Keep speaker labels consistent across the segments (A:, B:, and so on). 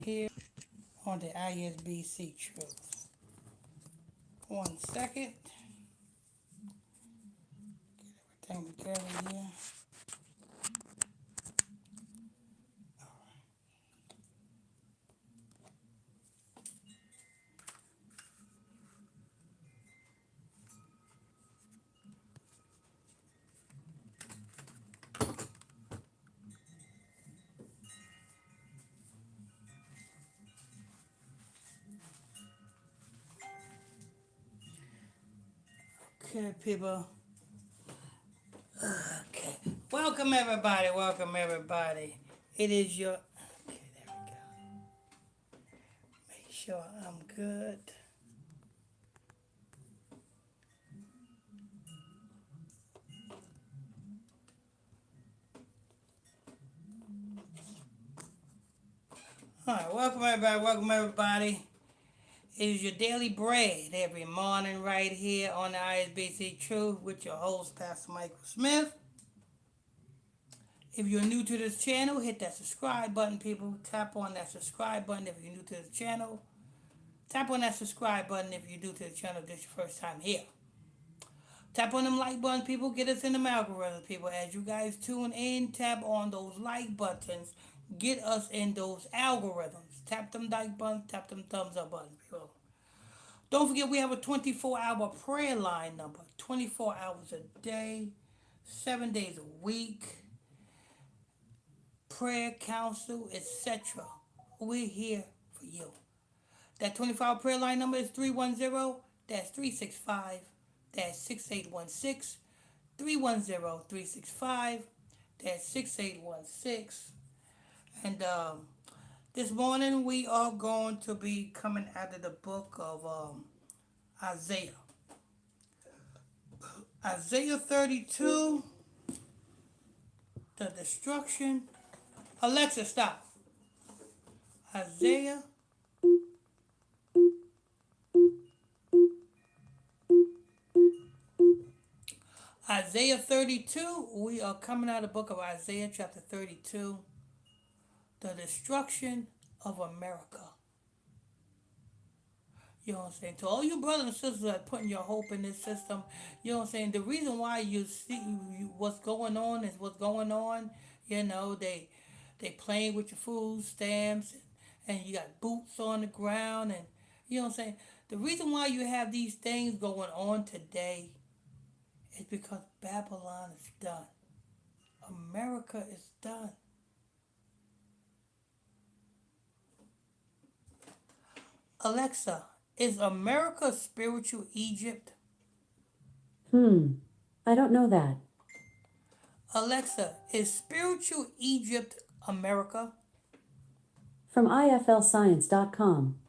A: here on the ISBC Truth. 1 second. Get everything together here. Okay, people. Okay. Welcome, everybody. Welcome, everybody. It is your. Okay, there we go. Make sure I'm good. All right, welcome, everybody. Welcome, everybody. It is your daily bread every morning right here on the ISBC Truth with your host, Pastor Michael Smith. If you're new to this channel, hit that subscribe button, people. Tap on that subscribe button if you're new to the channel. Tap on that subscribe button if you're new to the channel. This is your first time here. Tap on them like buttons, people. Get us in the algorithm, people. As you guys tune in, tap on those like buttons. Get us in those algorithms. Tap them like buttons. Tap them thumbs up buttons, people. Don't forget we have a 24-hour prayer line number. 24 hours a day, 7 days a week. Prayer, counsel, etc. We're here for you. That 24-hour prayer line number is 310-365-6816. 310-365-6816. And this morning we are going to be coming out of the book of Isaiah. Isaiah 32, the destruction. Alexa, stop. Isaiah Isaiah 32, we are coming out of the book of Isaiah chapter 32, the destruction of America. You know what I'm saying? To all you brothers and sisters that are putting your hope in this system, you know what I'm saying? The reason why you see what's going on is what's going on. You know, they playing with your food stamps and you got boots on the ground and you know what I'm saying? The reason why you have these things going on today is because Babylon is done. America is done. Alexa, is America spiritual Egypt?
B: I don't know that.
A: Alexa, is spiritual Egypt America?
B: From iflscience.com.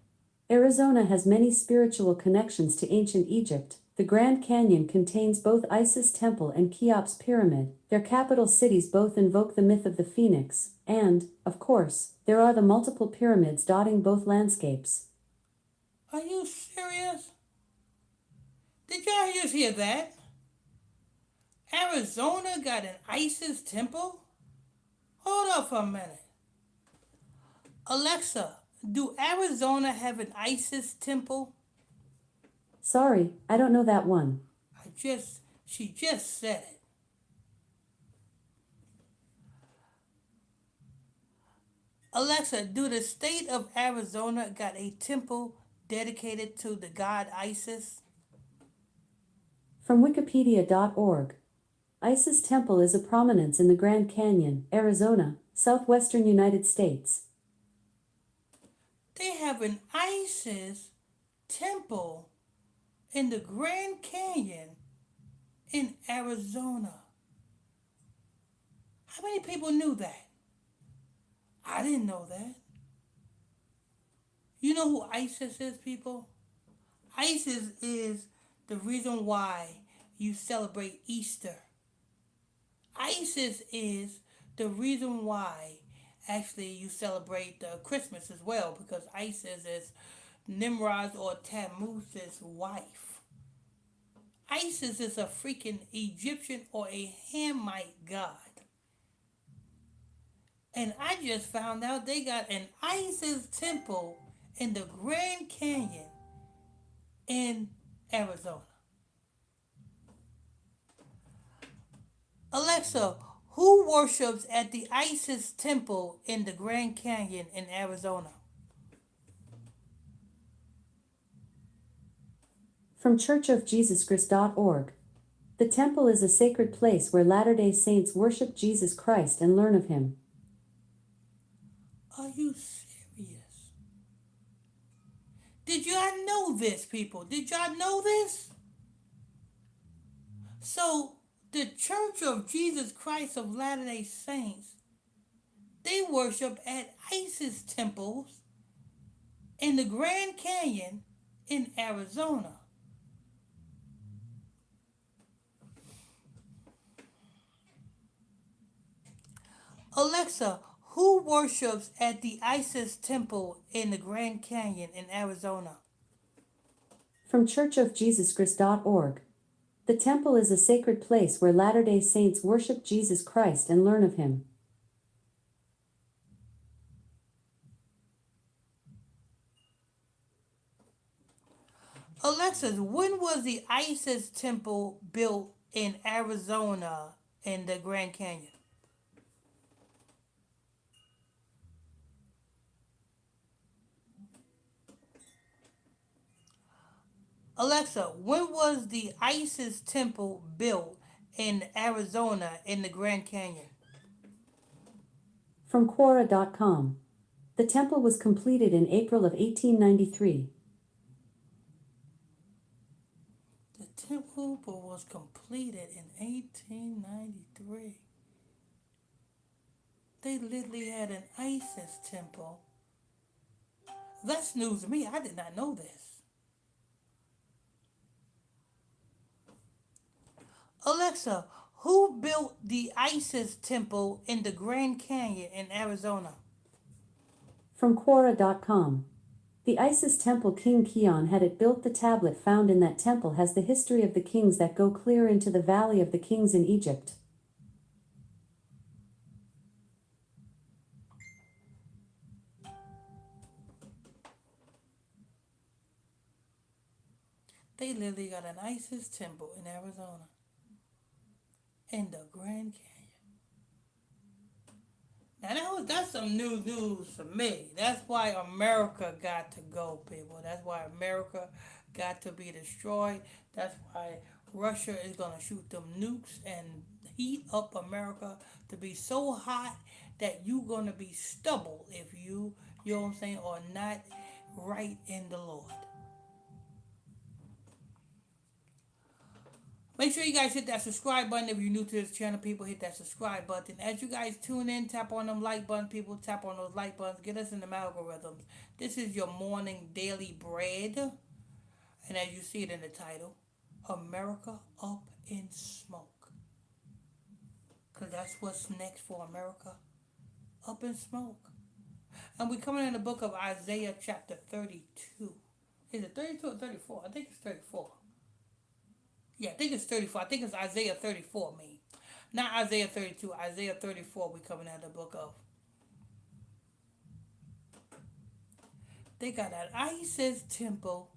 B: Arizona has many spiritual connections to ancient Egypt. The Grand Canyon contains both Isis Temple and Cheops Pyramid. Their capital cities both invoke the myth of the phoenix, and, of course, there are the multiple pyramids dotting both landscapes.
A: Are you serious? Did y'all just hear that? Arizona got an Isis temple? Hold up for a minute. Alexa, do Arizona have an Isis temple?
B: Sorry, I don't know that one.
A: She just said it. Alexa, do the state of Arizona got a temple dedicated to the god Isis?
B: From wikipedia.org. Isis Temple is a prominence in the Grand Canyon, Arizona, southwestern United States.
A: They have an Isis temple in the Grand Canyon in Arizona. How many people knew that? I didn't know that. You know who Isis is, people? Isis is the reason why you celebrate Easter. Isis is the reason why actually you celebrate Christmas as well, because Isis is Nimrod's or Tammuz's wife. Isis is a freaking Egyptian or a Hamite god. And I just found out they got an ISIS temple in the Grand Canyon in Arizona. Alexa, who worships at the ISIS temple in the Grand Canyon in Arizona?
B: From churchofjesuschrist.org. The temple is a sacred place where Latter-day Saints worship Jesus Christ and learn of him.
A: Are you serious? Did y'all know this, people? Did y'all know this? So, the Church of Jesus Christ of Latter-day Saints, they worship at ISIS temples in the Grand Canyon in Arizona. Alexa, who worships at the ISIS temple in the Grand Canyon in Arizona?
B: From churchofjesuschrist.org. The temple is a sacred place where Latter-day Saints worship Jesus Christ and learn of him.
A: Alexa, when was the ISIS temple built in Arizona in the Grand Canyon? Alexa, when was the ISIS temple built in Arizona in the Grand Canyon?
B: From Quora.com. The temple was completed in April of 1893.
A: The temple was completed in 1893. They literally had an ISIS temple. That's news to me. I did not know this. Alexa, who built the ISIS temple in the Grand Canyon in Arizona?
B: From Quora.com. The Isis temple King Keon had it built. The tablet found in that temple has the history of the kings that go clear into the Valley of the Kings in Egypt.
A: They literally got an ISIS temple in Arizona in the Grand Canyon. Now that's some new news for me. That's why America got to go, people. That's why America got to be destroyed. That's why Russia is gonna shoot them nukes and heat up America to be so hot that you gonna be stubble if you know what I'm saying, are not right in the Lord. Make sure you guys hit that subscribe button if you're new to this channel. People, hit that subscribe button. As you guys tune in, tap on them like button. People, tap on those like buttons. Get us in the algorithms. This is your morning daily bread. And as you see it in the title, America Up in Smoke. Because that's what's next for America. Up in smoke. And we're coming in the book of Isaiah chapter 32. Is it 32 or 34? I think it's 34. Yeah, I think it's 34. I think it's Isaiah 34, me. Not Isaiah 32. Isaiah 34 we coming out of the book of. They got an ISIS temple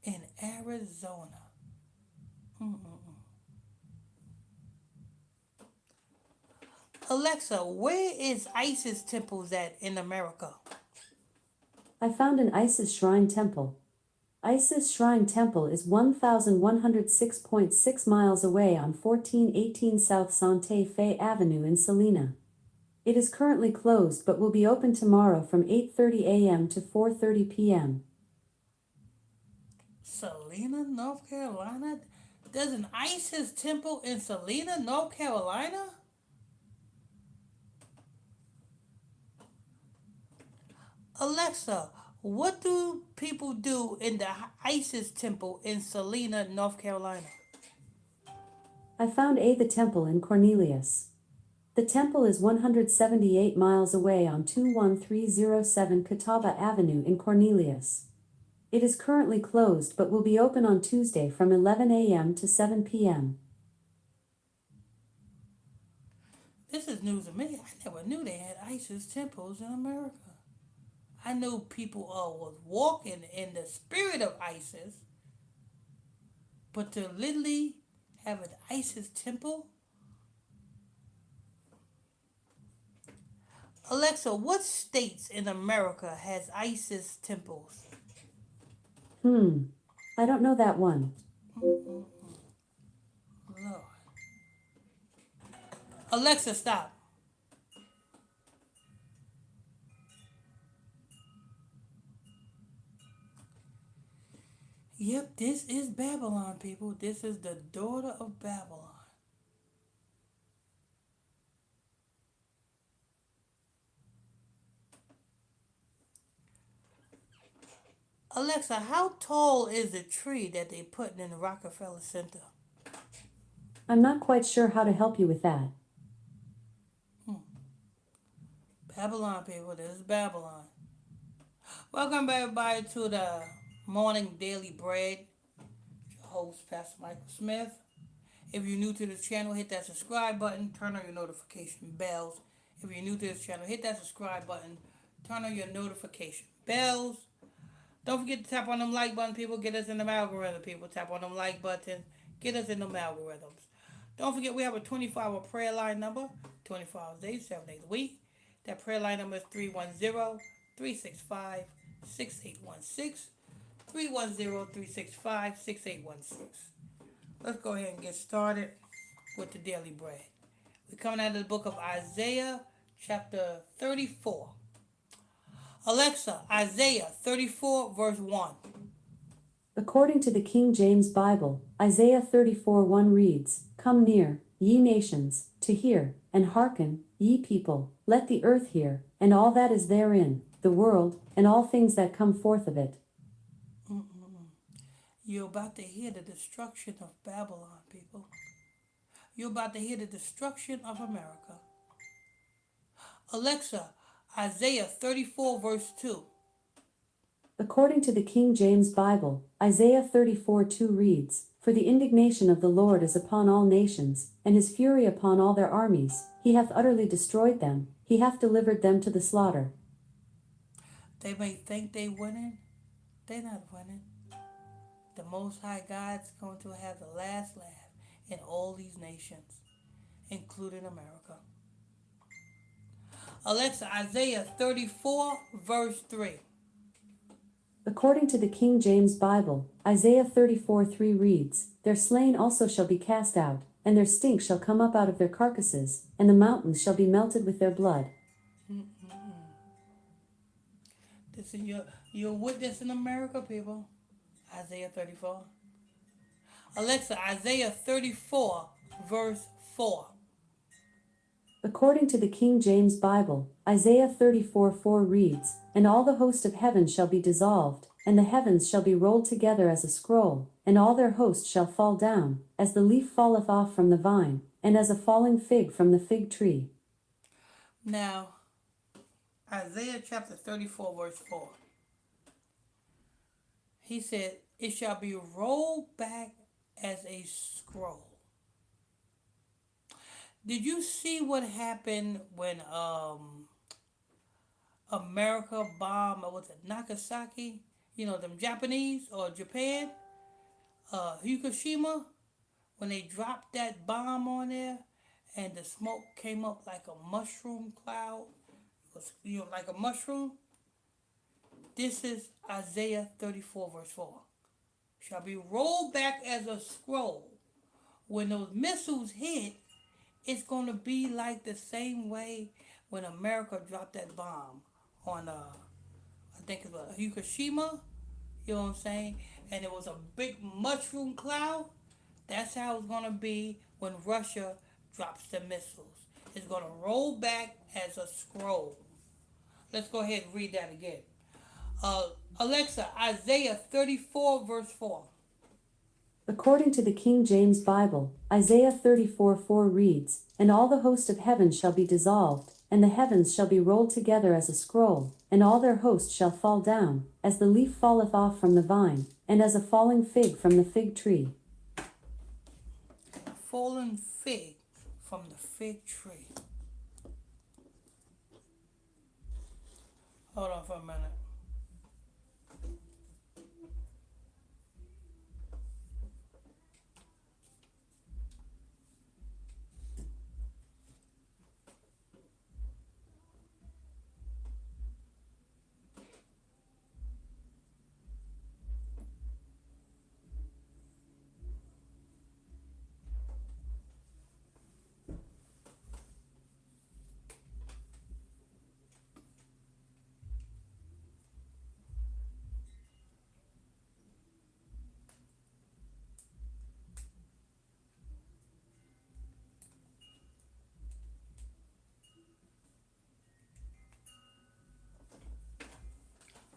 A: in Arizona. Alexa, where is ISIS temples at in America?
B: I found an Isis shrine temple. Isis Shrine Temple is 1,106.6 miles away on 1418 South Santa Fe Avenue in Salina. It is currently closed but will be open tomorrow from 8:30 a.m. to 4:30 p.m.
A: Salina, North Carolina? There's an ISIS temple in Salina, North Carolina? Alexa, what do people do in the ISIS temple in Salina, North Carolina?
B: I found the temple in Cornelius. The temple is 178 miles away on 21307 Catawba Avenue in Cornelius. It is currently closed but will be open on Tuesday from 11 a.m. to 7 p.m.
A: This is news to me. I never knew they had ISIS temples in America. I knew people was walking in the spirit of ISIS, but to literally have an ISIS temple? Alexa, what states in America has ISIS temples?
B: I don't know that one.
A: Lord. Alexa, stop. Yep, this is Babylon, people. This is the daughter of Babylon. Alexa, how tall is the tree that they put in the Rockefeller Center?
B: I'm not quite sure how to help you with that.
A: Babylon, people. This is Babylon. Welcome, everybody, to the Morning Daily Bread. Your host, Pastor Michael Smith. If you're new to this channel, hit that subscribe button. Turn on your notification bells. If you're new to this channel, hit that subscribe button. Turn on your notification bells. Don't forget to tap on them like button, people. Get us in them algorithm, people. Tap on them like button. Get us in them algorithms. Don't forget we have a 24-hour prayer line number. 24 hours a day, 7 days a week. That prayer line number is 310-365-6816. 310-365-6816. Let's go ahead and get started with the Daily Bread. We're coming out of the book of Isaiah, chapter 34. Alexa, Isaiah 34, verse 1.
B: According to the King James Bible, Isaiah 34:1 reads, Come near, ye nations, to hear, and hearken, ye people, let the earth hear, and all that is therein, the world, and all things that come forth of it.
A: You're about to hear the destruction of Babylon, people. You're about to hear the destruction of America. Alexa, Isaiah 34, verse 2.
B: According to the King James Bible, Isaiah 34:2 reads, For the indignation of the Lord is upon all nations, and his fury upon all their armies. He hath utterly destroyed them, he hath delivered them to the slaughter.
A: They may think they winning. They're not winning. The Most High God's going to have the last laugh in all these nations, including America. Alexa, Isaiah 34, verse 3.
B: According to the King James Bible, Isaiah 34:3 reads, Their slain also shall be cast out, and their stink shall come up out of their carcasses, and the mountains shall be melted with their blood.
A: This is your witness in America, people. Isaiah 34. Alexa, Isaiah 34, verse 4.
B: According to the King James Bible, Isaiah 34:4 reads, And all the host of heaven shall be dissolved, and the heavens shall be rolled together as a scroll, and all their host shall fall down, as the leaf falleth off from the vine, and as a falling fig from the fig tree.
A: Now, Isaiah chapter 34, verse 4. He said, It shall be rolled back as a scroll. Did you see what happened when America bombed, was it Nagasaki? You know, them Japanese or Japan? Hiroshima? When they dropped that bomb on there and the smoke came up like a mushroom cloud. It was, like a mushroom. This is Isaiah 34, verse 4. Shall be rolled back as a scroll. When those missiles hit, it's going to be like the same way when America dropped that bomb on, I think it was Hiroshima, you know what I'm saying? And it was a big mushroom cloud. That's how it's going to be when Russia drops the missiles. It's going to roll back as a scroll. Let's go ahead and read that again. Alexa, Isaiah 34, verse 4.
B: According to the King James Bible, Isaiah 34:4 reads, And all the host of heaven shall be dissolved, and the heavens shall be rolled together as a scroll, and all their host shall fall down, as the leaf falleth off from the vine, and as a falling fig from the fig tree.
A: Fallen fig from the fig tree. Hold on for a minute.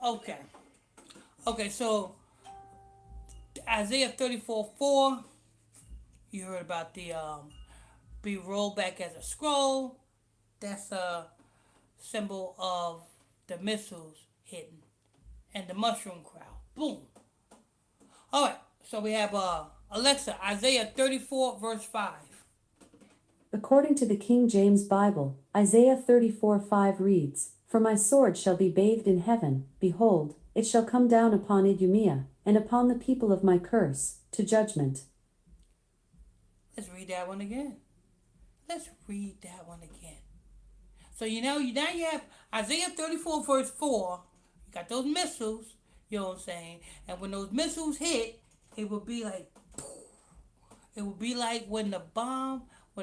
A: Okay. Okay, so Isaiah 34:4, you heard about the be rolled back as a scroll. That's a symbol of the missiles hitting and the mushroom crowd. Boom. All right, so we have Alexa, Isaiah 34, verse 5.
B: According to the King James Bible, Isaiah 34:5 reads, For my sword shall be bathed in heaven, behold, it shall come down upon Idumea, and upon the people of my curse, to judgment.
A: Let's read that one again. Let's read that one again. So now you have Isaiah 34, verse 4. You got those missiles, you know what I'm saying? And when those missiles hit, it would be like, it would be like when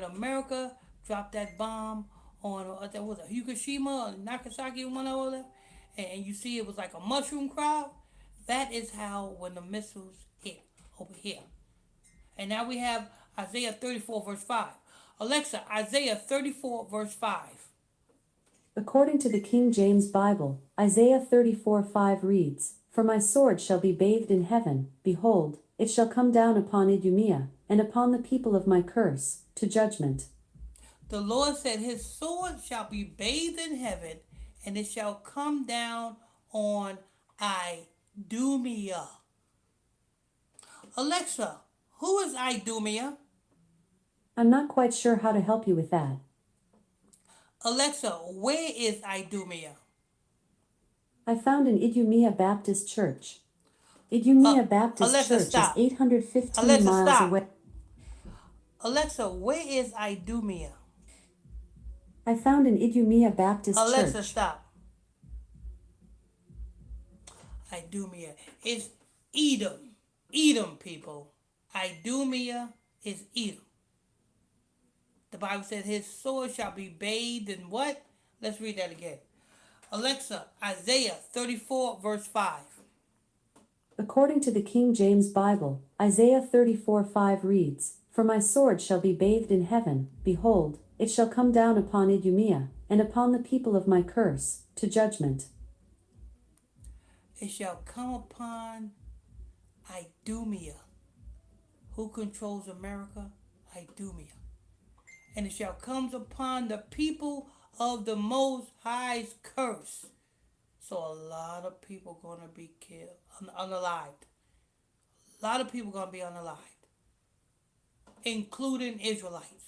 A: America dropped that bomb on, that was a Hiroshima or Nagasaki, one over there, and you see it was like a mushroom crowd. That is how when the missiles hit over here. And now we have Isaiah 34, verse 5. Alexa, Isaiah 34, verse 5.
B: According to the King James Bible, Isaiah 34:5 reads, For my sword shall be bathed in heaven, behold, it shall come down upon Idumea, and upon the people of my curse, to judgment.
A: The Lord said, His sword shall be bathed in heaven, and it shall come down on Idumea. Alexa, who is Idumea?
B: I'm not quite sure how to help you with that.
A: Alexa, where is Idumea?
B: I found in Idumea Baptist Church. Idumea Baptist
A: Alexa,
B: Church
A: stop.
B: is 815
A: Alexa,
B: miles
A: stop.
B: away.
A: Alexa, where is Idumea?
B: I found in Idumea Baptist
A: Alexa,
B: Church.
A: stop. Idumea is Edom. Edom, people. Idumea is Edom. The Bible says his sword shall be bathed in what? Let's read that again. Alexa, Isaiah 34, verse 5.
B: According to the King James Bible, Isaiah 34:5 reads, For my sword shall be bathed in heaven, behold, it shall come down upon Idumea, and upon the people of my curse, to judgment.
A: It shall come upon Idumea. Who controls America? Idumea. And it shall come upon the people of the Most High's curse. So a lot of people going to be killed, unalived. A lot of people going to be unalived, including Israelites.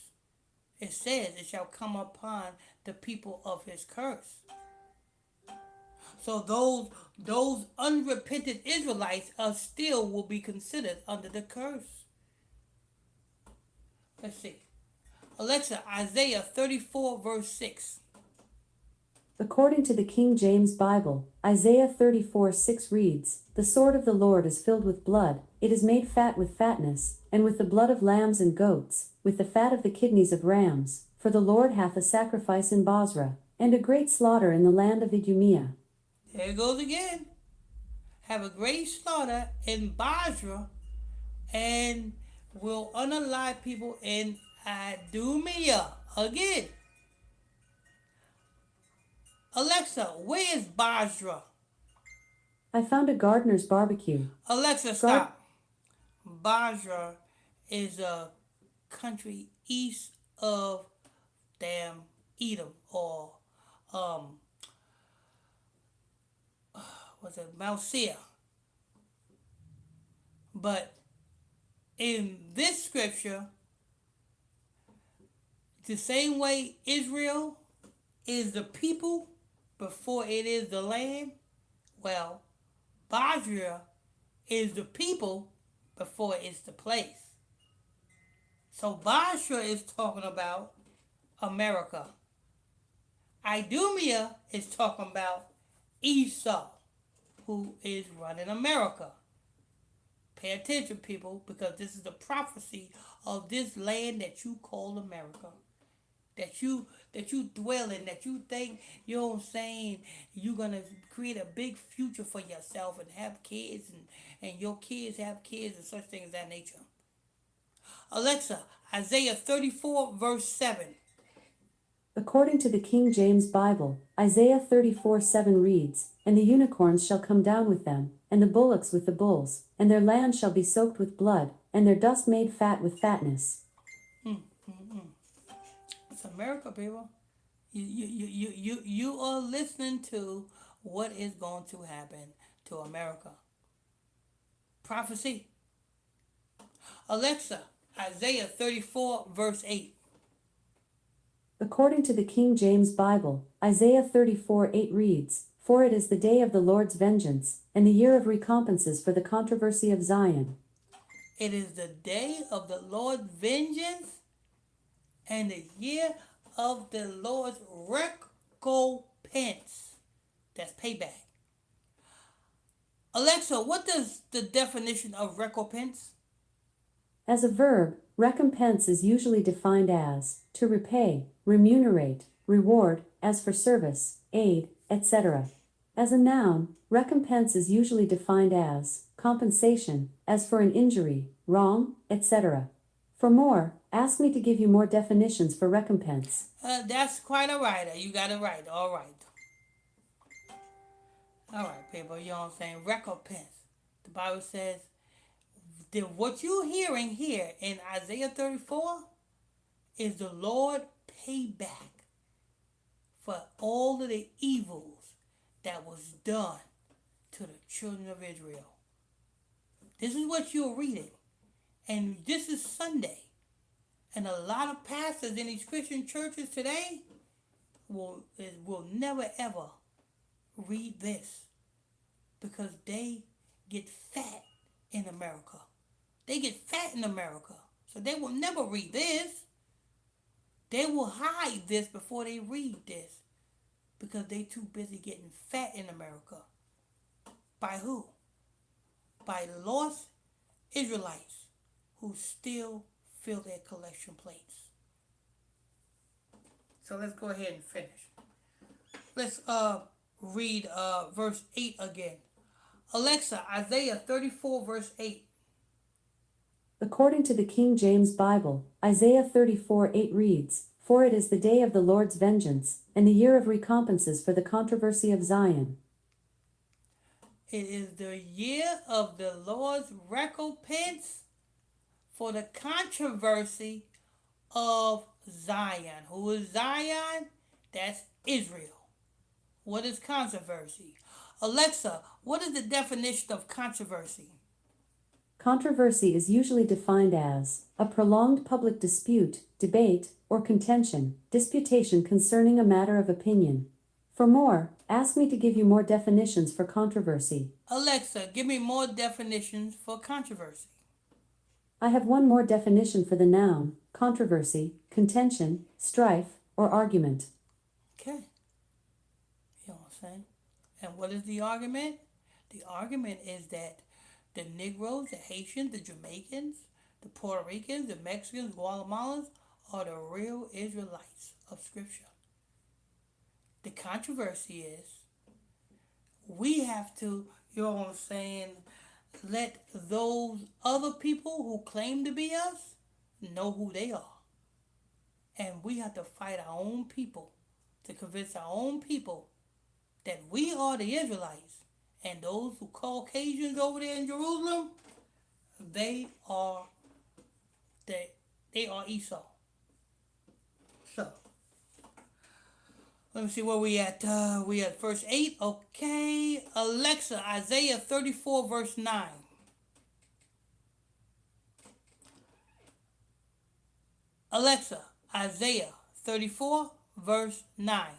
A: It says it shall come upon the people of his curse. So those unrepentant Israelites still will be considered under the curse. Let's see. Alexa, Isaiah 34, verse 6.
B: According to the King James Bible, Isaiah 34:6 reads, The sword of the Lord is filled with blood, it is made fat with fatness, and with the blood of lambs and goats, with the fat of the kidneys of rams, for the Lord hath a sacrifice in Bozrah, and a great slaughter in the land of Idumea.
A: There it goes again. Have a great slaughter in Basra, and will unalive people in Idumea. Again. Alexa, where is Basra?
B: I found a gardener's barbecue.
A: Alexa, stop. Basra is a country east of damn Edom, or was it Mount Seir? But in this scripture, the same way Israel is the people, before it is the land? Well, Basra is the people before it's the place. So Basra is talking about America. Idumea is talking about Esau, who is running America. Pay attention, people, because this is the prophecy of this land that you call America. That you dwell in, that you think, you know what I'm saying, you're gonna create a big future for yourself and have kids and your kids have kids and such things of that nature. Alexa, Isaiah 34 verse 7.
B: According to the King James Bible, Isaiah 34:7 reads, "And the unicorns shall come down with them, and the bullocks with the bulls, and their land shall be soaked with blood, and their dust made fat with fatness."
A: It's America, people. You are listening to what is going to happen to America. Prophecy. Alexa, Isaiah 34 verse 8.
B: According to the King James Bible, Isaiah 34:8 reads, "For it is the day of the Lord's vengeance, and the year of recompenses for the controversy of Zion."
A: It is the day of the Lord's vengeance and the year of the Lord's recompense. That's payback. Alexa, what is the definition of recompense?
B: As a verb, recompense is usually defined as to repay, remunerate, reward, as for service, aid, etc. As a noun, recompense is usually defined as compensation, as for an injury, wrong, etc. For more, ask me to give you more definitions for recompense.
A: That's quite all right. You got it right. All right. All right, people. You know what I'm saying? Recompense. The Bible says that what you're hearing here in Isaiah 34 is the Lord payback for all of the evils that was done to the children of Israel. This is what you're reading. And this is Sunday. And a lot of pastors in these Christian churches today will never ever read this because they get fat in America. They get fat in America. So they will never read this. They will hide this before they read this because they too busy getting fat in America. By who? By lost Israelites who still fill their collection plates. So let's go ahead and finish. Let's read verse 8 again. Alexa, Isaiah 34 verse 8.
B: According to the King James Bible, Isaiah 34:8 reads, "For it is the day of the Lord's vengeance, and the year of recompenses for the controversy of Zion."
A: It is the year of the Lord's recompense for the controversy of Zion. Who is Zion? That's Israel. What is controversy? Alexa, what is the definition of controversy?
B: Controversy is usually defined as a prolonged public dispute, debate, or contention, disputation concerning a matter of opinion. For more, ask me to give you more definitions for controversy.
A: Alexa, give me more definitions for controversy.
B: I have one more definition for the noun, controversy, contention, strife, or argument.
A: Okay. You know what I'm saying? And what is the argument? The argument is that the Negroes, the Haitians, the Jamaicans, the Puerto Ricans, the Mexicans, Guatemalans are the real Israelites of Scripture. The controversy is we have to, you know what I'm saying, let those other people who claim to be us know who they are. And we have to fight our own people to convince our own people that we are the Israelites. And those who Caucasians over there in Jerusalem, they are Esau. So let me see where we at. We at verse 8. Okay. Alexa, Isaiah 34 verse 9. Alexa, Isaiah 34 verse 9.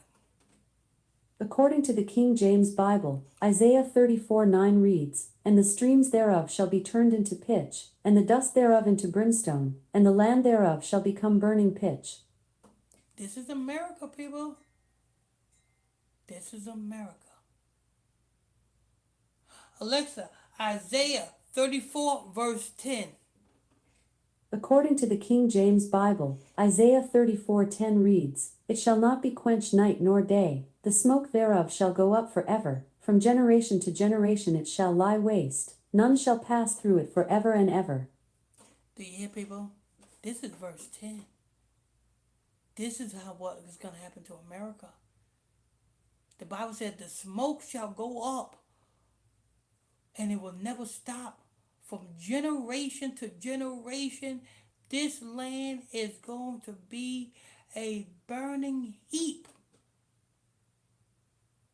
B: According to the King James Bible, Isaiah 34:9 reads, "And the streams thereof shall be turned into pitch, and the dust thereof into brimstone, and the land thereof shall become burning pitch."
A: This is America, people. This is America. Alexa, Isaiah 34, verse 10.
B: According to the King James Bible, Isaiah 34:10 reads, "It shall not be quenched night nor day, the smoke thereof shall go up forever, from generation to generation it shall lie waste, none shall pass through it forever and ever."
A: Do you hear, people? This is verse 10. This is what is going to happen to America. The Bible said the smoke shall go up and it will never stop. From generation to generation, this land is going to be a burning heap.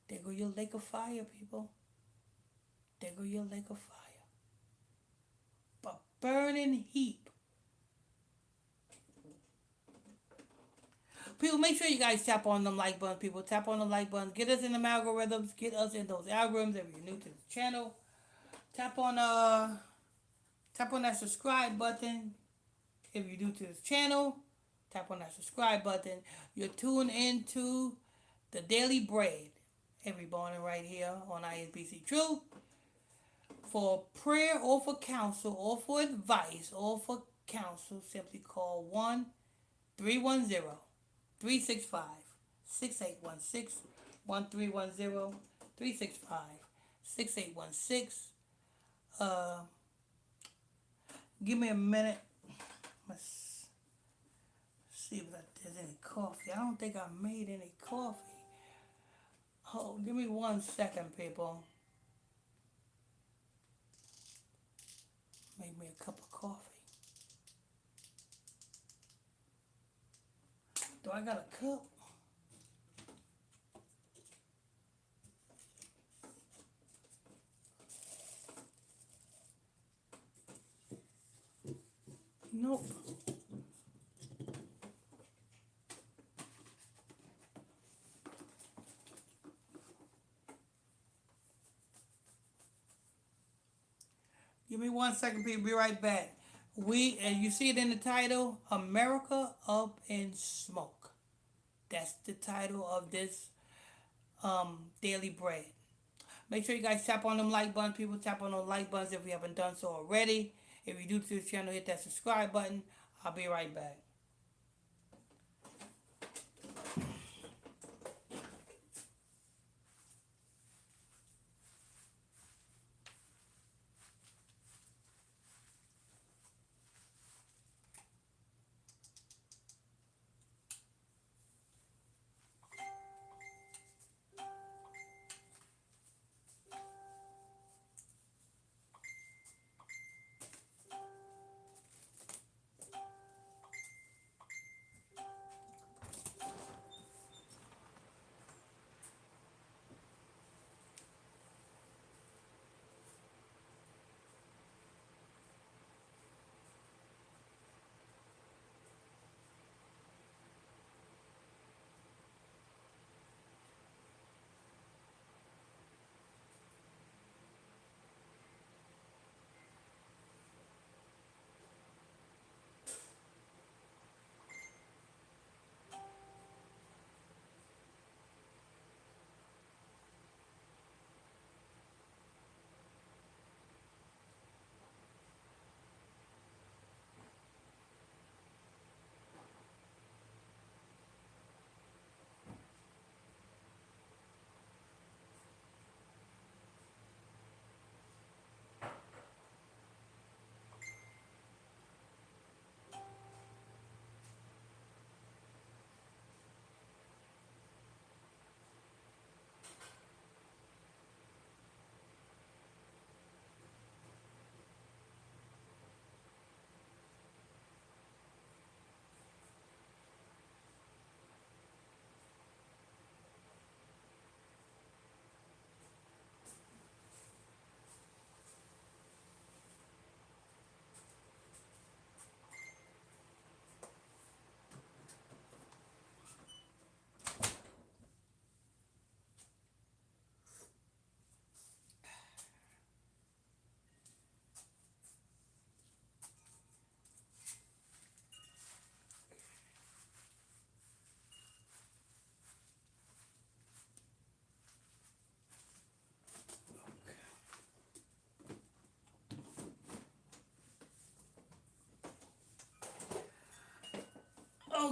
A: There go your lake of fire, people. There go your lake of fire. But burning heap. People, make sure you guys tap on them like buttons, people. Tap on the like button. Get us in the algorithms. Get us in those algorithms if you're new to the channel. Tap on that subscribe button if you're new to this channel. Tap on that subscribe button. You're tuned into the Daily Bread every morning right here on ISBC Truth. For prayer or for counsel or for advice or for counsel, simply call 1-310-365-6816. 1-310-365-6816. Give me a minute. Let's see if there's any coffee. I don't think I made any coffee. Oh, give me 1 second, people. Make me a cup of coffee. Do I got a cup? Nope. Give me 1 second, people. Be right back. And you see it in the title, America Up in Smoke. That's the title of this Daily Bread. Make sure you guys tap on them like buttons, people. Tap on those like buttons if you haven't done so already. If you're new to this channel, hit that subscribe button. I'll be right back.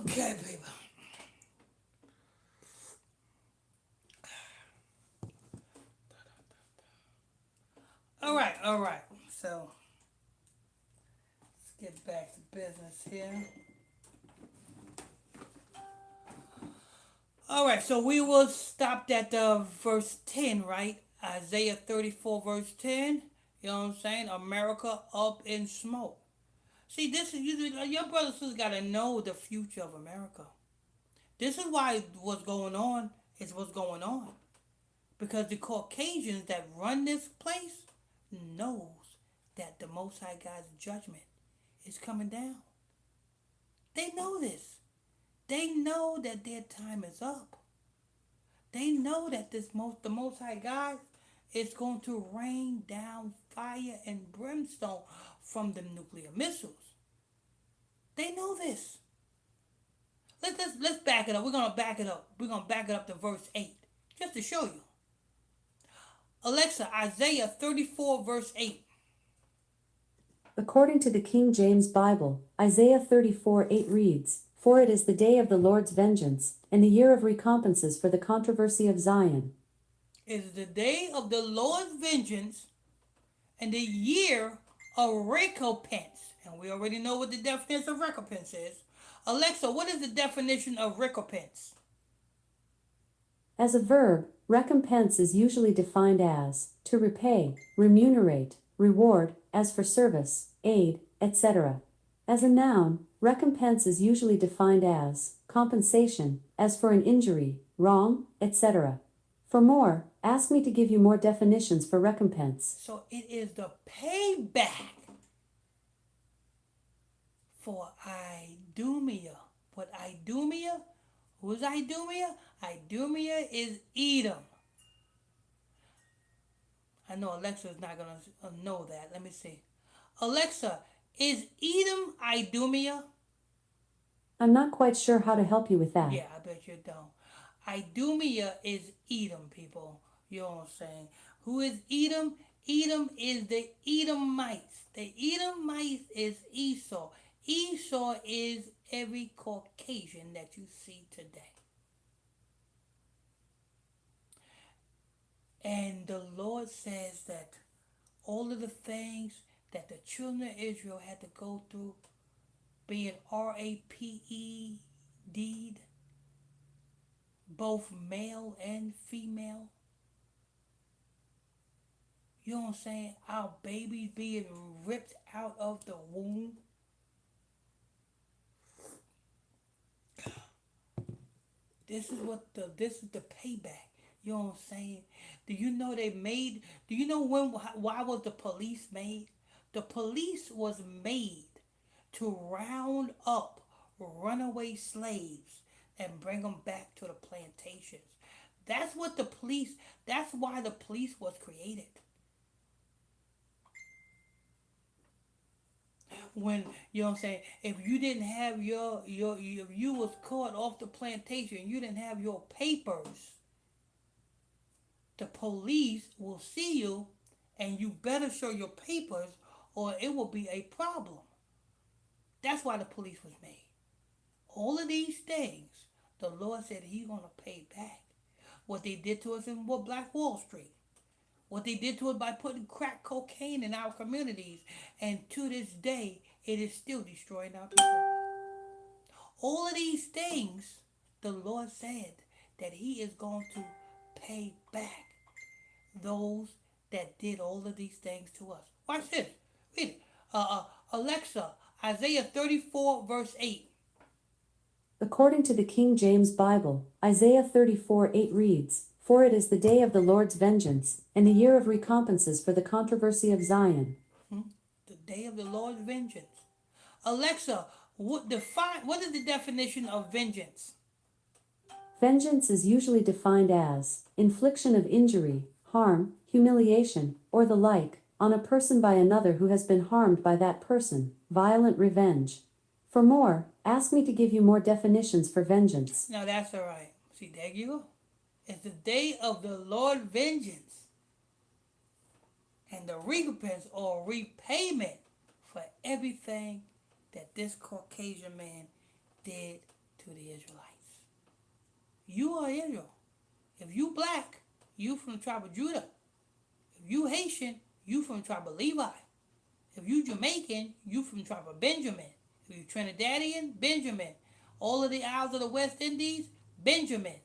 A: Okay, people. All right. So let's get back to business here. All right, so we will stop at verse 10, right? Isaiah 34, verse 10. You know what I'm saying? America up in smoke. See, this is your brothers and sisters got to know the future of America. This is why what's going on is what's going on. Because the Caucasians that run this place knows that the Most High God's judgment is coming down. They know this. They know that their time is up. They know that the Most High God is going to rain down fire and brimstone from the nuclear missiles. They know this. Let's back it up. We're gonna back it up. We're gonna back it up to verse 8, just to show you. Alexa, Isaiah 34, verse 8.
B: According to the King James Bible, Isaiah 34:8 reads, "For it is the day of the Lord's vengeance, and the year of recompenses for the controversy of Zion."
A: It is the day of the Lord's vengeance and the year of recompense. And we already know what the definition of recompense is. Alexa, what is the definition of recompense?
B: As a verb, recompense is usually defined as to repay, remunerate, reward, as for service, aid, etc. As a noun, recompense is usually defined as compensation, as for an injury, wrong, etc. For more, ask me to give you more definitions for recompense.
A: So it is the payback for Idumea. What Idumea? Who is Idumea? Idumea is Edom. I know Alexa is not going to know that. Let me see. Alexa, is Edom Idumea?
B: I'm not quite sure how to help you with that.
A: Yeah, I bet you don't. Idumea is Edom, people. You know what I'm saying? Who is Edom? Edom is the Edomites. The Edomites is Esau. Esau is every Caucasian that you see today. And the Lord says that all of the things that the children of Israel had to go through, being RAPE deed, both male and female. You know what I'm saying? Our babies being ripped out of the womb. This is the payback. You know what I'm saying? Do you know why was the police made? The police was made to round up runaway slaves and bring them back to the plantations. That's why the police was created. When, you know what I'm saying, if you didn't have if you was caught off the plantation, you didn't have your papers, the police will see you and you better show your papers or it will be a problem. That's why the police was made. All of these things, the Lord said He's going to pay back. What they did to us in Black Wall Street. What they did to us by putting crack cocaine in our communities. And to this day, it is still destroying our people. All of these things, the Lord said that He is going to pay back those that did all of these things to us. Watch this. Read it. Alexa, Isaiah 34, verse 8.
B: According to the King James Bible, Isaiah 34:8 reads, "For it is the day of the Lord's vengeance, and the year of recompenses for the controversy of Zion."
A: The day of the Lord's vengeance. Alexa, what is the definition of vengeance?
B: Vengeance is usually defined as infliction of injury, harm, humiliation, or the like, on a person by another who has been harmed by that person, violent revenge. For more, ask me to give you more definitions for vengeance.
A: Now that's all right. See, there you go. It's the day of the Lord vengeance. And the recompense or repayment for everything that this Caucasian man did to to the Israelites. You are Israel. If you black, you from the tribe of Judah. If you Haitian, you from the tribe of Levi. If you Jamaican, you from the tribe of Benjamin. If you Trinidadian, Benjamin. All of the Isles of the West Indies, Benjamin.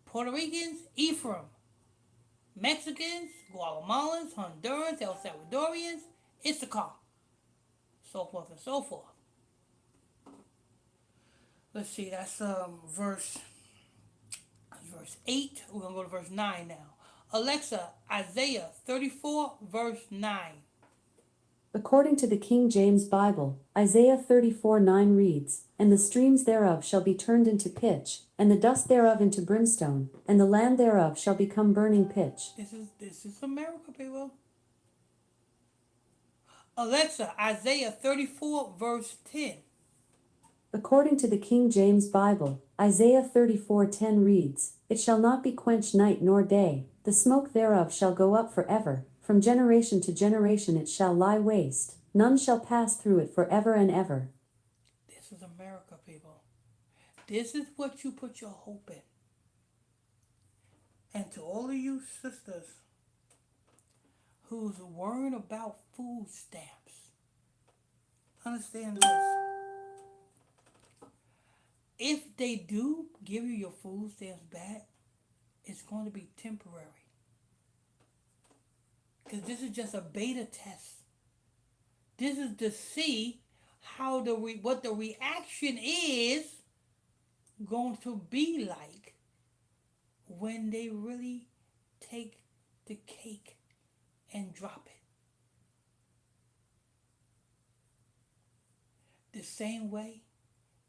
A: Puerto Ricans, Ephraim. Mexicans, Guatemalans, Hondurans, El Salvadorians, Issachar. So forth and so forth. Let's see, that's verse 8. We're going to go to verse 9 now. Alexa, Isaiah 34, verse 9.
B: According to the King James Bible, Isaiah 34:9 reads, "And the streams thereof shall be turned into pitch, and the dust thereof into brimstone, and the land thereof shall become burning pitch."
A: This is America, people. Alexa, Isaiah 34, verse 10.
B: According to the King James Bible, Isaiah 34:10 reads, "It shall not be quenched night nor day, the smoke thereof shall go up forever, from generation to generation it shall lie waste, none shall pass through it forever and ever."
A: This is America, people. This is what you put your hope in. And to all of you sisters who's worrying about food stamps, understand this. If they do give you your food stamps back, it's going to be temporary. Because this is just a beta test. This is to see how what the reaction is going to be like when they really take the cake and drop it. The same way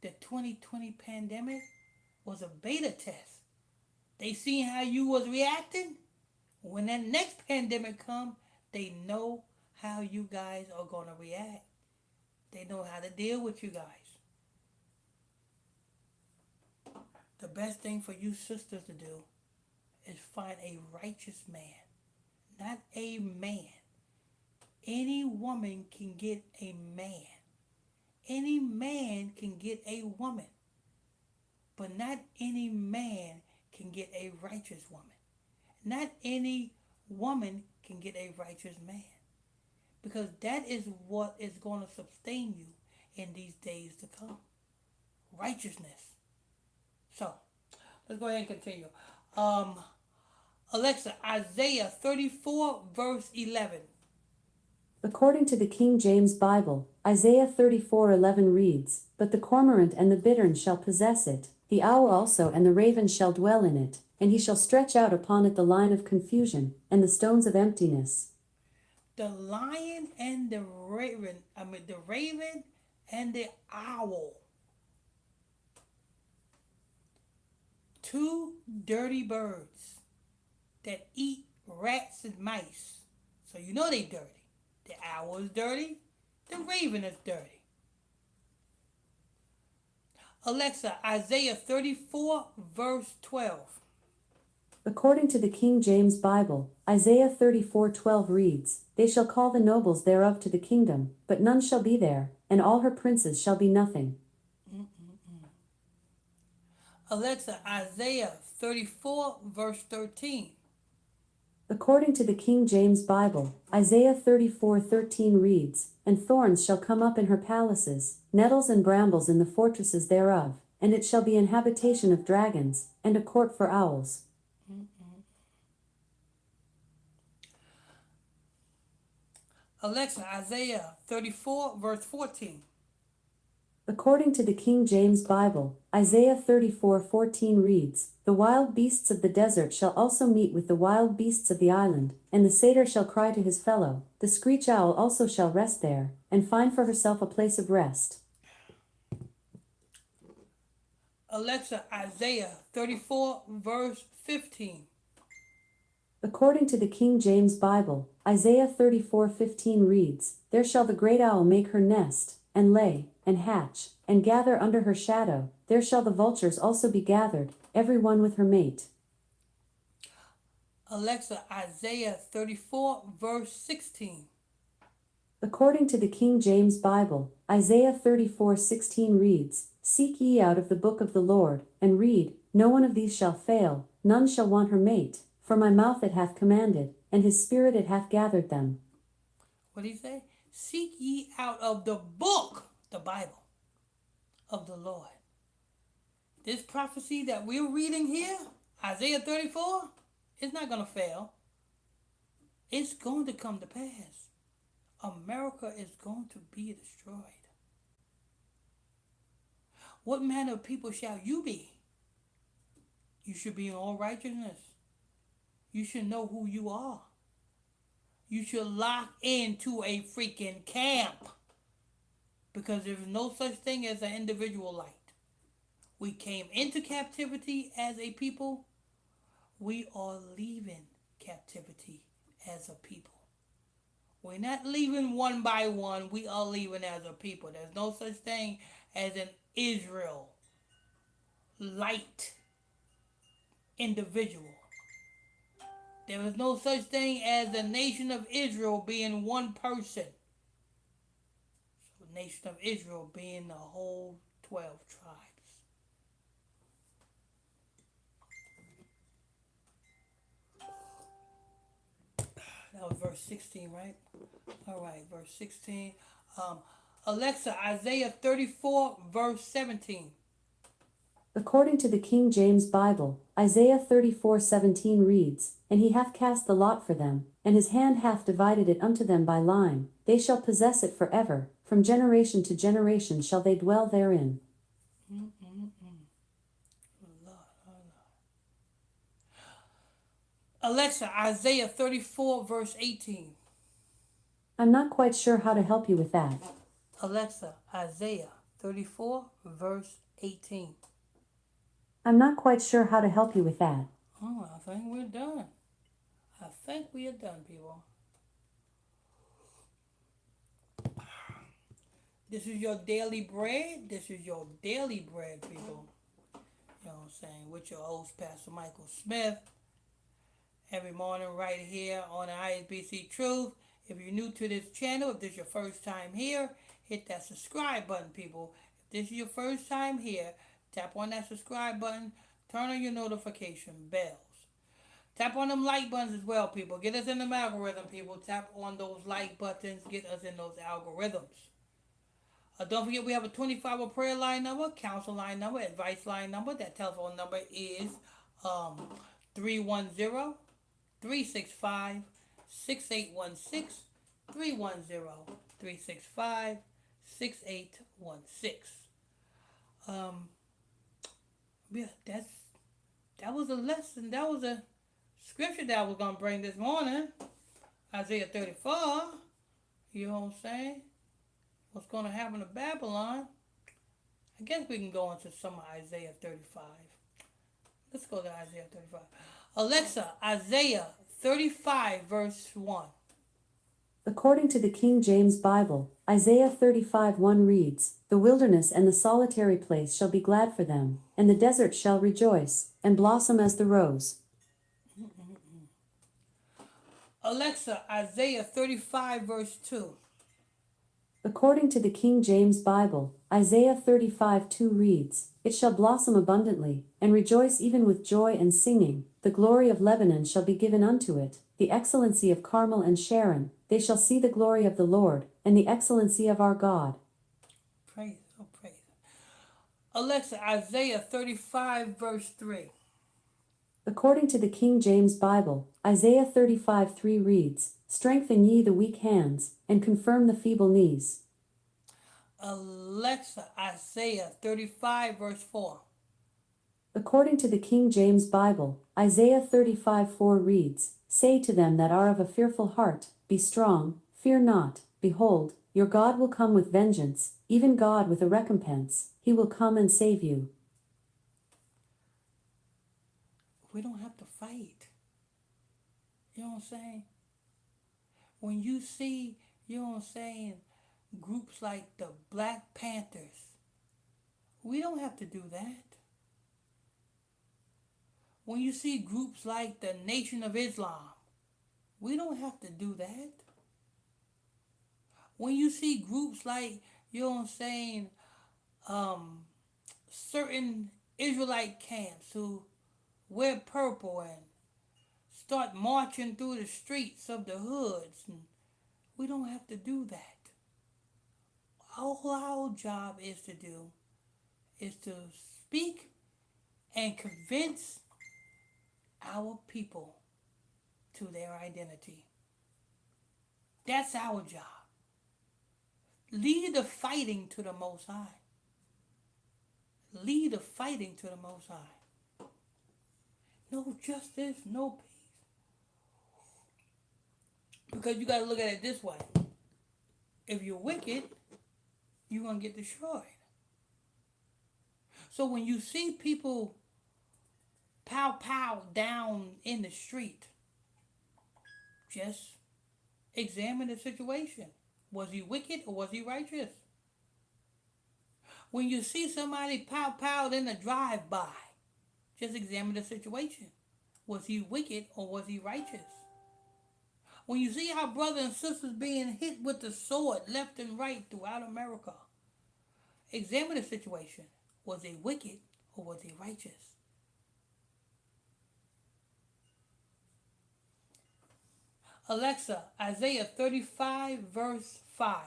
A: the 2020 pandemic was a beta test. They seen how you was reacting. When that next pandemic come, they know how you guys are going to react. They know how to deal with you guys. The best thing for you sisters to do is find a righteous man. Not a man. Any woman can get a man. Any man can get a woman. But not any man can get a righteous woman. Not any woman can get a righteous man. Because that is what is going to sustain you in these days to come. Righteousness. So, let's go ahead and continue. Alexa, Isaiah 34, verse 11.
B: According to the King James Bible, Isaiah 34:11 reads, "But the cormorant and the bittern shall possess it, the owl also and the raven shall dwell in it, and he shall stretch out upon it the line of confusion, and the stones of emptiness."
A: The lion and the raven, the raven and the owl. Two dirty birds that eat rats and mice. So you know they dirty. The owl is dirty. The raven is dirty. Alexa, Isaiah 34, verse 12.
B: According to the King James Bible, Isaiah 34:12 reads, "They shall call the nobles thereof to the kingdom, but none shall be there, and all her princes shall be nothing."
A: Alexa, Isaiah 34, verse 13.
B: According to the King James Bible, Isaiah 34:13 reads, "And thorns shall come up in her palaces, nettles and brambles in the fortresses thereof, and it shall be an habitation of dragons, and a court for owls."
A: Alexa, Isaiah 34, verse 14.
B: According to the King James Bible, Isaiah 34:14 reads, "The wild beasts of the desert shall also meet with the wild beasts of the island, and the satyr shall cry to his fellow, the screech owl also shall rest there, and find for herself a place of rest."
A: Alexa, Isaiah 34, verse 15.
B: According to the King James Bible, Isaiah 34:15 reads, "There shall the great owl make her nest, and lay, and hatch, and gather under her shadow. There shall the vultures also be gathered, every one with her mate."
A: Alexa, Isaiah 34, verse 16.
B: According to the King James Bible, Isaiah 34:16 reads, Seek ye out of the book of the Lord, and read, no one of these shall fail, none shall want her mate, for my mouth it hath commanded, and his spirit it hath gathered them.
A: What did he say? Seek ye out of the book, the Bible, of the Lord. This prophecy that we're reading here, Isaiah 34, it's not going to fail. It's going to come to pass. America is going to be destroyed. What manner of people shall you be? You should be in all righteousness. You should know who you are. You should lock into a freaking camp. Because there is no such thing as an individual light. We came into captivity as a people. We are leaving captivity as a people. We're not leaving one by one. We are leaving as a people. There's no such thing as an Israel light individual. There is no such thing as the nation of Israel being one person. So the nation of Israel being the whole 12 tribes. That was verse 16, right? All right, verse 16. Alexa, Isaiah 34, verse 17.
B: According to the King James Bible, Isaiah 34:17 reads, And he hath cast the lot for them, and his hand hath divided it unto them by line. They shall possess it forever, from generation to generation shall they dwell therein.
A: Alexa, Isaiah 34, verse 18.
B: I'm not quite sure how to help you with that.
A: Alexa, Isaiah 34, verse 18.
B: I'm not quite sure how to help you with that.
A: Oh, I think we're done. I think we are done, people. This is your daily bread. This is your daily bread, people. You know what I'm saying? With your host, Pastor Michael Smith. Every morning right here on the ISBC Truth. If you're new to this channel, if this is your first time here, hit that subscribe button, people. If this is your first time here, tap on that subscribe button. Turn on your notification bells. Tap on them like buttons as well, people. Get us in the algorithm, people. Tap on those like buttons. Get us in those algorithms. Don't forget we have a 24-hour prayer line number, counsel line number, advice line number. That telephone number is 310 365 6816 310 365 6816. Yeah, that was a lesson. That was a scripture that I was gonna bring this morning. Isaiah 34. You know what I'm saying? What's gonna happen to Babylon? I guess we can go into some of Isaiah 35. Let's go to Isaiah 35. Alexa, Isaiah 35, verse 1.
B: According to the King James Bible, Isaiah 35:1 reads, The wilderness and the solitary place shall be glad for them, and the desert shall rejoice, and blossom as the rose.
A: Alexa, Isaiah 35, verse 2.
B: According to the King James Bible, Isaiah 35:2 reads, It shall blossom abundantly, and rejoice even with joy and singing. The glory of Lebanon shall be given unto it, the excellency of Carmel and Sharon. They shall see the glory of the Lord, and the excellency of our God.
A: Praise, oh praise. Alexa, Isaiah 35, verse 3.
B: According to the King James Bible, Isaiah 35:3 reads, Strengthen ye the weak hands, and confirm the feeble knees.
A: Alexa, Isaiah 35, verse 4.
B: According to the King James Bible, Isaiah 35:4 reads, Say to them that are of a fearful heart, Be strong, fear not, behold, your God will come with vengeance, even God with a recompense. He will come and save you.
A: We don't have to fight. You know what I'm saying? When you see, you know what I'm saying, groups like the Black Panthers, we don't have to do that. When you see groups like the Nation of Islam, we don't have to do that. When you see groups like, you know what I'm saying, certain Israelite camps who wear purple and start marching through the streets of the hoods. And we don't have to do that. All our job is to do is to speak and convince our people to their identity. That's our job. Lead the fighting to the Most High. Lead the fighting to the Most High. No justice, no peace. Because you got to look at it this way. If you're wicked, you're going to get destroyed. So when you see people pow down in the street, just examine the situation. Was he wicked or was he righteous? When you see somebody pow in a drive-by, just examine the situation. Was he wicked or was he righteous? When you see our brothers and sisters being hit with the sword left and right throughout America, examine the situation. Was he wicked or was he righteous? Alexa, Isaiah 35 verse 5.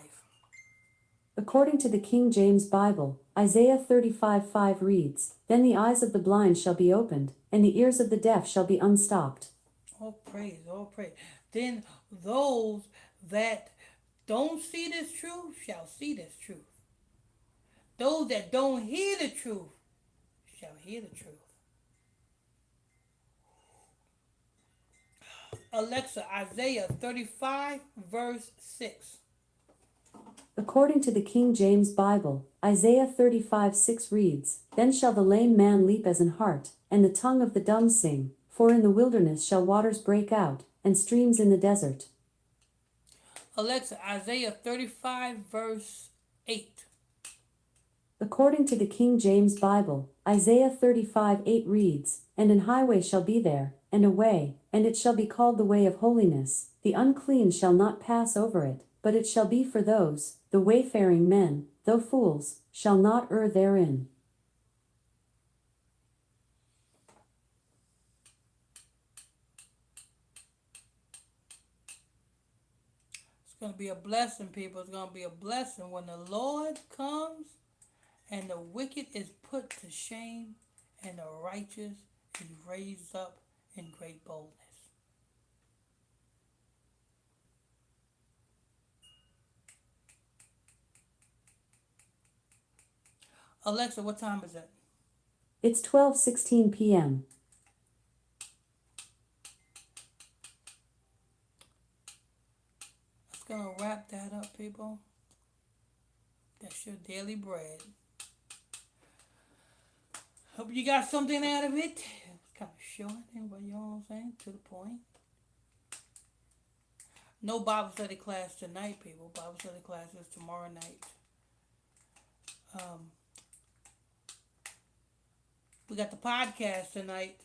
B: According to the King James Bible, Isaiah 35:5 reads, "Then the eyes of the blind shall be opened, and the ears of the deaf shall be unstopped."
A: Oh, praise, oh, praise. Then those that don't see this truth shall see this truth. Those that don't hear the truth shall hear the truth. Alexa, Isaiah 35 verse 6.
B: According to the King James Bible, Isaiah 35:6 reads, "Then shall the lame man leap as an hart, and the tongue of the dumb sing, for in the wilderness shall waters break out, and streams in the desert."
A: Alexa, Isaiah 35 verse 8.
B: According to the King James Bible, Isaiah 35:8 reads, "And an highway shall be there, and a way, and it shall be called the way of holiness. The unclean shall not pass over it, but it shall be for those, the wayfaring men, though fools, shall not err therein."
A: It's going to be a blessing, people. It's going to be a blessing when the Lord comes and the wicked is put to shame and the righteous is raised up in great boldness. Alexa, what time is it?
B: It's 12:16 p.m.
A: That's going to wrap that up, people. That's your daily bread. Hope you got something out of it. It's kind of short, but you know what I'm saying? To the point. No Bible study class tonight, people. Bible study class is tomorrow night. We got the podcast tonight.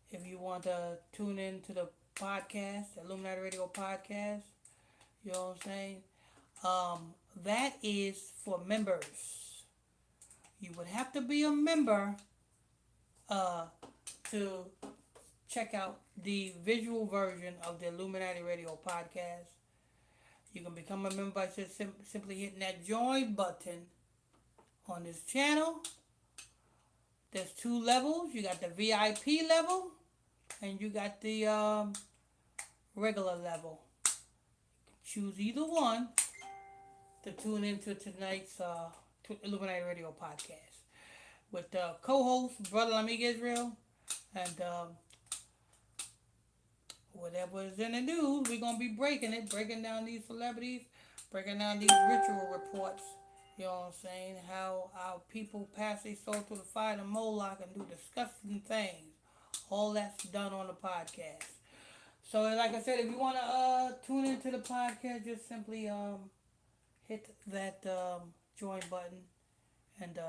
A: If you want to tune in to the podcast, the Illuminati Radio podcast, you know what I'm saying? That is for members. You would have to be a member to check out the visual version of the Illuminati Radio podcast. You can become a member by just simply hitting that join button on this channel. There's 2 levels. You got the VIP level and you got the regular level. Choose either one to tune into tonight's Illuminati Radio podcast with co-host Brother Lamig Israel and whatever is in the news. We're gonna be breaking down these celebrities, breaking down these ritual reports. You know what I'm saying? How our people pass their soul through the fire to Moloch and do disgusting things. All that's done on the podcast. So, like I said, if you want to tune into the podcast, just simply hit that join button and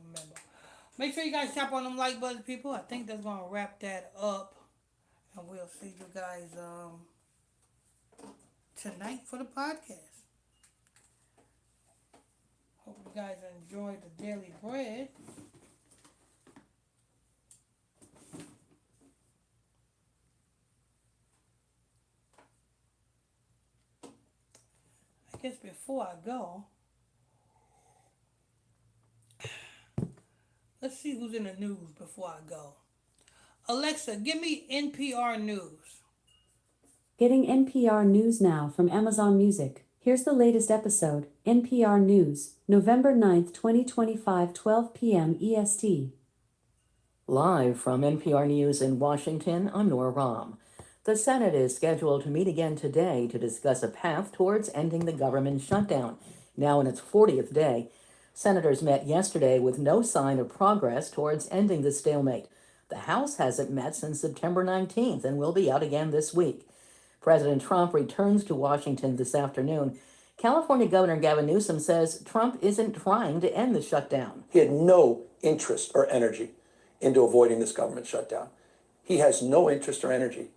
A: remember. Make sure you guys tap on them like buttons, people. I think that's going to wrap that up. And we'll see you guys tonight for the podcast. Hope you guys enjoyed the Daily Bread. I guess before I go, let's see who's in the news before I go. Alexa, give me NPR News.
B: Getting NPR News now from Amazon Music. Here's the latest episode, NPR News, November 9th, 2025, 12 p.m. EST.
C: Live from NPR News in Washington, I'm Nora Rahm. The Senate is scheduled to meet again today to discuss a path towards ending the government shutdown, now in its 40th day. Senators met yesterday with no sign of progress towards ending the stalemate. The House hasn't met since September 19th and will be out again this week. President Trump returns to Washington this afternoon. California Governor Gavin Newsom says Trump isn't trying to end the shutdown.
D: He had no interest or energy into avoiding this government shutdown. He has no interest or energy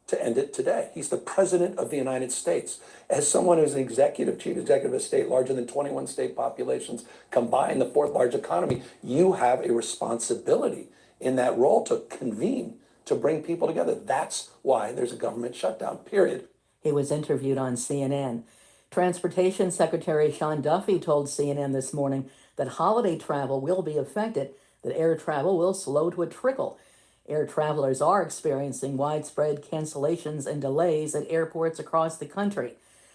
D: to end it today. He's the president of the United States. As someone who's an chief executive of a state larger than 21 state populations combined, the fourth largest economy, you have a responsibility in that role to convene, to bring people together. That's why there's a government shutdown, period.
C: He was interviewed on CNN. Transportation Secretary Sean Duffy told CNN this morning that holiday travel will be affected, that air travel will slow to a trickle. Air travelers are experiencing widespread cancellations and delays at airports across the country.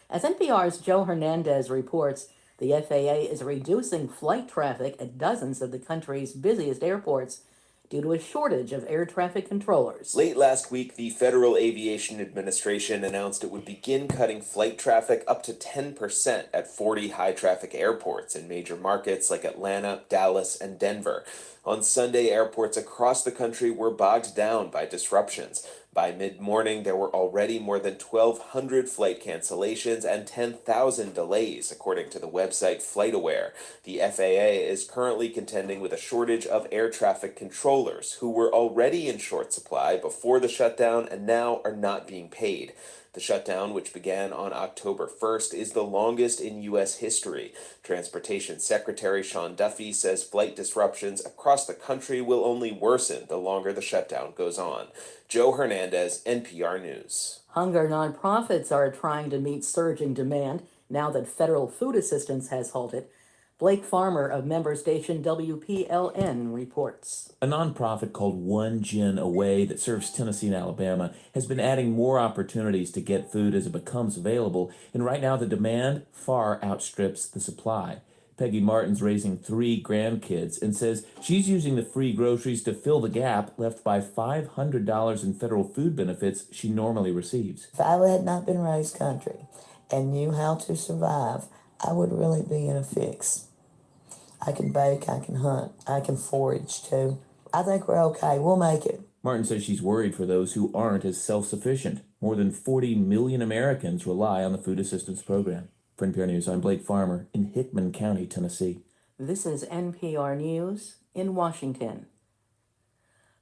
C: As NPR's Joe Hernandez reports, the FAA is reducing flight traffic at dozens of the country's busiest airports due to a shortage of air traffic controllers.
E: Late last week, the Federal Aviation Administration announced it would begin cutting flight traffic up to 10% at 40 high-traffic airports in major markets like Atlanta, Dallas, and Denver. On Sunday, airports across the country were bogged down by disruptions. By mid-morning, there were already more than 1,200 flight cancellations and 10,000 delays, according to the website FlightAware. The FAA is currently contending with a shortage of air traffic controllers, who were already in short supply before the shutdown and now are not being paid. The shutdown, which began on October 1st, is the longest in U.S. history. Transportation Secretary Sean Duffy says flight disruptions across the country will only worsen the longer the shutdown goes on. Joe Hernandez, NPR News.
C: Hunger nonprofits are trying to meet surging demand now that federal food assistance has halted. Blake Farmer of member station WPLN reports.
F: A nonprofit called One Gen Away that serves Tennessee and Alabama has been adding more opportunities to get food as it becomes available, and right now the demand far outstrips the supply. Peggy Martin's raising 3 grandkids and says she's using the free groceries to fill the gap left by $500 in federal food benefits she normally receives.
G: If I had not been raised country and knew how to survive, I would really be in a fix. I can bake, I can hunt, I can forage too. I think we're okay. We'll make it.
F: Martin says she's worried for those who aren't as self-sufficient. More than 40 million Americans rely on the food assistance program. For NPR News, I'm Blake Farmer in Hickman County, Tennessee.
C: This is NPR News in Washington.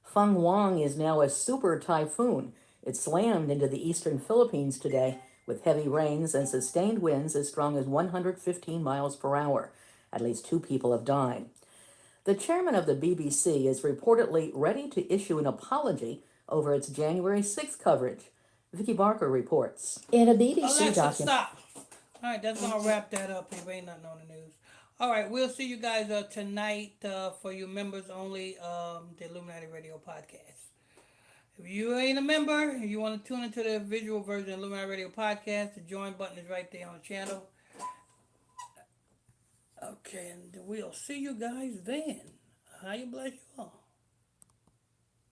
C: Feng Wang is now a super typhoon. It slammed into the eastern Philippines today with heavy rains and sustained winds as strong as 115 miles per hour. At least 2 people have died. The chairman of the BBC is reportedly ready to issue an apology over its January 6th coverage. Vicky Barker reports.
G: In a BBC
A: Alexa,
G: document.
A: stop. All right, that's gonna wrap that up. If ain't nothing on the news. All right, we'll see you guys tonight for you members only. The Illuminati Radio podcast. If you ain't a member, and you want to tune into the visual version of Illuminati Radio podcast, the join button is right there on the channel. Okay, and we'll see you guys then. How you bless you all.